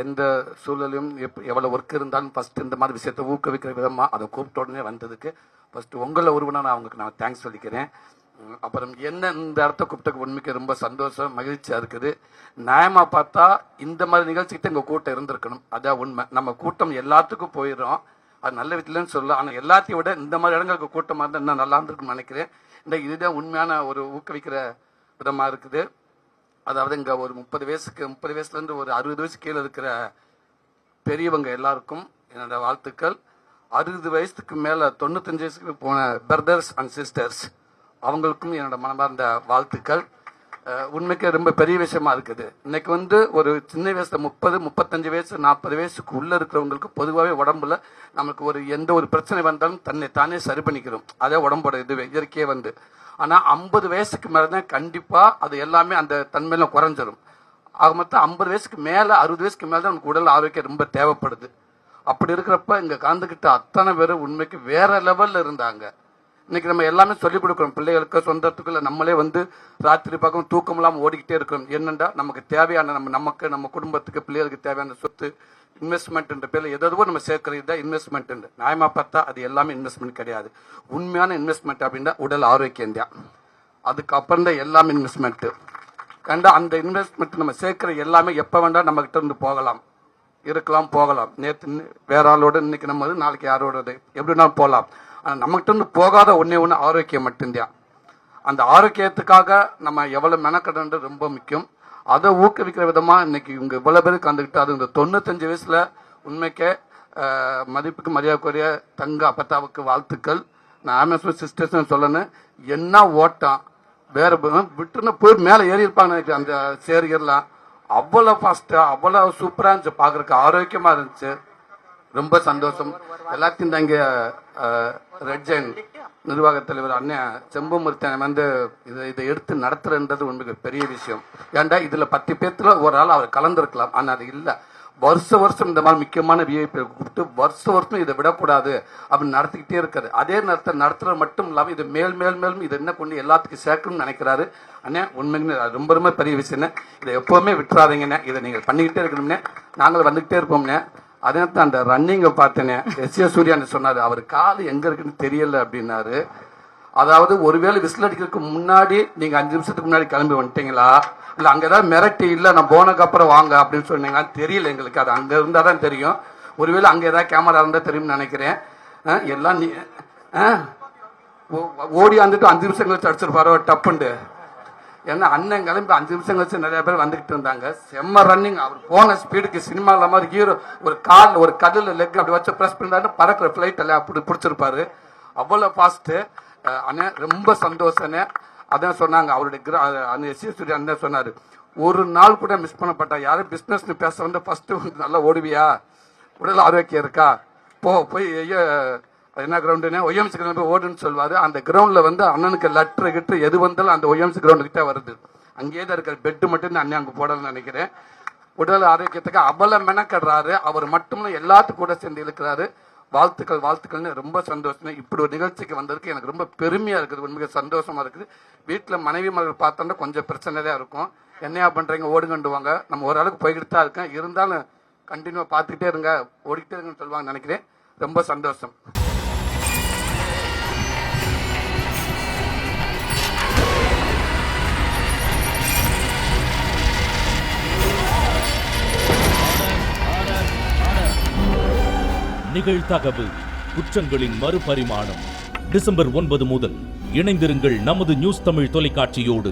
எந்த சூழலையும் எவ்வளோ ஒர்க் இருந்தாலும் ஃபஸ்ட் இந்த மாதிரி விஷயத்தை ஊக்குவிக்கிற விதமாக அதை கூப்பிட்ட உடனே வந்ததுக்கு ஃபஸ்ட்டு உங்களை ஒருவனாக நான் அவங்களுக்கு நான் தேங்க்ஸ் சொல்லிக்கிறேன். அப்புறம் என்ன இந்த இடத்த கூப்பிட்டக்கு உண்மைக்கு ரொம்ப சந்தோஷம் மகிழ்ச்சியாக இருக்குது. நியாயமாக பார்த்தா இந்த மாதிரி நிகழ்ச்சிக்கிட்ட எங்கள் கூட்டம் இருந்திருக்கணும். அதான் உண்மை. நம்ம கூட்டம் எல்லாத்துக்கும் போயிடும், அது நல்ல விதத்துலன்னு சொல்லலாம். ஆனால் எல்லாத்தையும் விட இந்த மாதிரி இடங்களுக்கு கூட்டமாக இருந்தால் இன்னும் நல்லா இருந்திருக்குன்னு நினைக்கிறேன். இந்த இதுதான் உண்மையான ஒரு ஊக்குவிக்கிற விதமாக இருக்குது. அதாவது இங்கே ஒரு 30 வயசுலேருந்து ஒரு 60 வயசு கீழே இருக்கிற பெரியவங்க எல்லாருக்கும் என்னோட வாழ்த்துக்கள். 60 வயசுக்கு மேலே 95 வயசுக்கு போன பிரதர்ஸ் அண்ட் சிஸ்டர்ஸ் அவங்களுக்கும் என்னோட மனமார்ந்த வாழ்த்துக்கள். உண்மைக்கு ரொம்ப பெரிய விஷயமா இருக்குது. இன்னைக்கு ஒரு சின்ன வயசுல 30-35 வயசு 40 வயசுக்கு உள்ள இருக்கிறவங்களுக்கு பொதுவாகவே உடம்புல நமக்கு எந்த ஒரு பிரச்சனை வந்தாலும் தன்னை தானே சரி பண்ணிக்கிறோம். அதே உடம்போட இதுவே இயற்கையே ஆனா 50 வயசுக்கு மேலதான் கண்டிப்பா அது எல்லாமே அந்த தன்மையில குறைஞ்சிடும். ஆக மொத்தம் 50 வயசுக்கு மேல 60 வயசுக்கு மேலதான் நமக்கு உடல் ஆரோக்கியம் ரொம்ப தேவைப்படுது. அப்படி இருக்கிறப்ப இங்க கலந்துக்கிட்ட அத்தனை பேரும் உண்மைக்கு வேற லெவல்ல இருந்தாங்க. இன்னைக்கு நம்ம எல்லாமே சொல்லிக் கொடுக்குறோம் பிள்ளைகளுக்கு, சொந்தத்துக்குள்ள நம்மளே ராத்திரி பக்கம் தூக்கம் இல்லாமல் ஓடிக்கிட்டே இருக்கிறோம். என்னண்டா நமக்கு தேவையான நமக்கு நம்ம குடும்பத்துக்கு பிள்ளைகளுக்கு தேவையான சொத்து இன்வெஸ்ட்மெண்ட் பேர்ல எதோ நம்ம சேர்க்கறது தான் இன்வெஸ்ட்மெண்ட். நியாயமா பார்த்தா அது எல்லாமே இன்வெஸ்ட்மெண்ட் கிடையாது. உண்மையான இன்வெஸ்ட்மெண்ட் அப்படின்னா உடல் ஆரோக்கியம் தான். அதுக்கப்புறம் தான் எல்லாமே இன்வெஸ்ட்மெண்ட். கண்டா அந்த இன்வெஸ்ட்மெண்ட் நம்ம சேர்க்கிற எல்லாமே எப்போ வேண்டாம் நம்ம கிட்ட இருந்து போகலாம், இருக்கலாம், போகலாம். நேற்று வேற ஆளோட, இன்னைக்கு நம்ம நாளைக்கு யாரோடது எப்படினாலும் போகலாம். ஆனால் நம்மகிட்ட இருந்து போகாத ஒன்னே ஒன்று ஆரோக்கியம் மட்டும்தான். அந்த ஆரோக்கியத்துக்காக நம்ம எவ்வளவு மெனக்கடன்றது ரொம்ப முக்கியம். அதை ஊக்குவிக்கிற விதமா இன்னைக்கு இவங்க இவ்வளவு பேருக்கு கலந்துக்கிட்டு, அது இந்த 95 வயசுல உண்மைக்கே மதிப்புக்கு மரியாதைக்குரிய தங்க அப்பத்தாவுக்கு வாழ்த்துக்கள். நான் ஆமேஸ்வர் சிஸ்டர்ஸ் சொல்லணும். என்ன ஓட்டம் வேற விட்டுன்னு போய் மேலே ஏறி இருப்பாங்க அந்த சேரியர்லாம். அவ்வளோ ஃபாஸ்டா அவ்வளோ சூப்பரா இருந்துச்சு, பாக்குறதுக்கு ஆரோக்கியமா இருந்துச்சு. ரொம்ப சந்தோஷம். எல்லாத்தையும் தான் இங்கே ரெட் ஜெயின் நிர்வாக தலைவர் அண்ணன் செம்பமூர்த்தி இதை எடுத்து நடத்துறன்றது உண்மைக்கு பெரிய விஷயம். ஏன்டா இதுல 10 பேர்த்துல ஒரு ஆள் அவர் கலந்துருக்கலாம். ஆனா அது இல்ல, வருஷம் இந்த மாதிரி முக்கியமான விஐபி கூப்பிட்டு வருஷம் இதை விடக்கூடாது அப்படின்னு நடத்திக்கிட்டே இருக்காரு. அதே நேரத்தை நடத்துறது மட்டும் இல்லாம இது மேலும் இதை என்ன கொண்டு எல்லாத்துக்கும் சேர்க்கணும்னு நினைக்கிறாரு. அண்ணே உண்மைக்குமே ரொம்ப ரொம்ப பெரிய விஷயம். இதை எப்பவுமே விட்டுறாதீங்கண்ணே, இதை நீங்கள் பண்ணிக்கிட்டே இருக்கணும்னே, நாங்களும் வந்துகிட்டே இருப்போம்னே. அதே அந்த ரன்னிங்கை பார்த்தேனே, எஸ் சூர்யான்னு சொன்னாரு, அவர் கால் எங்க இருக்குன்னு தெரியல அப்படின்னாரு. அதாவது ஒருவேளை விசில் அடிக்கிறதுக்கு முன்னாடி நீங்க 5 நிமிஷத்துக்கு முன்னாடி கிளம்பி வந்துட்டீங்களா, இல்ல அங்க ஏதாவது மிரட்டி இல்ல நான் போனதுக்கு அப்புறம் வாங்க அப்படின்னு சொன்னீங்களா தெரியல எங்களுக்கு. அது அங்க இருந்தாதான் தெரியும். ஒருவேளை அங்க ஏதாவது கேமரா இருந்தா தெரியும்னு நினைக்கிறேன். எல்லாம் நீ ஓடி வந்துட்டு 5 நிமிஷம் கழிச்சு அடிச்சிருப்பாரோ டப்புண்டு. ஏன்னா அண்ணன் கிளம்பி 5 நிமிஷம் கழிச்சு நிறைய பேர் வந்துகிட்டு இருந்தாங்க. செம்ம ரன்னிங். அவர் போன ஸ்பீடுக்கு சினிமாவில் மாதிரி ஹீரோ ஒரு கல்லில் லெக் அப்படி வச்சு ப்ரெஸ் பண்ணாரு, பறக்கிற ஃபிளைட் எல்லாம் அப்படி பிடிச்சிருப்பாரு. அவ்வளோ ஃபாஸ்ட்டு. அண்ணன் ரொம்ப சந்தோஷனே. அதான் சொன்னாங்க அவருடைய சூர்யா அண்ணன் சொன்னாரு, ஒரு நாள் கூட மிஸ் பண்ணப்பட்டா. யாரும் பிஸ்னஸ்னு பேச ஃபர்ஸ்ட் நல்லா ஓடுவியா, உடல் ஆரோக்கியம் இருக்கா, போய் என்ன கிரவுண்டுன்னு ஒய்எம்சி கிரவுண்ட் போய் ஓடுன்னு சொல்லுவாரு. அந்த கிரவுண்ட்ல அண்ணனுக்கு லெட்டர் கிட்ட எது வந்தாலும் அந்த ஒய்எம்சி கிரவுண்ட் கிட்ட வருது. அங்கேயே தான் இருக்கிற பெட்டு மட்டும் அண்ணன் அங்கே போடணும்னு நினைக்கிறேன். உடல் ஆரோக்கியத்துக்கு அவ்வளோ மெனக்கடுறாரு. அவர் மட்டும் எல்லாத்துக்கும் கூட சேர்ந்து இழுக்கிறாரு. வாழ்த்துக்கள்னு ரொம்ப சந்தோஷம். இப்படி ஒரு நிகழ்ச்சிக்கு வந்ததுக்கு எனக்கு ரொம்ப பெருமையா இருக்குது, உண்மையாக சந்தோஷமா இருக்குது. வீட்டில் மனைவி மகள் பார்த்தோம்னா கொஞ்சம் பிரச்சனை தான் இருக்கும். என்னையா பண்றீங்க ஓடுங்கண்டுவாங்க. நம்ம ஓரளவுக்கு போய்கிட்டு தான் இருக்கேன். இருந்தாலும் கண்டினியூவா பார்த்துக்கிட்டே இருங்க, ஓடிக்கிட்டே இருங்கன்னு சொல்லுவாங்க நினைக்கிறேன். ரொம்ப சந்தோஷம். நிகழ்தகவு குற்றங்களின் மறுபரிமாணம். டிசம்பர் 9 முதல் இணைந்திருங்கள் நமது நியூஸ் தமிழ் தொலைக்காட்சியோடு.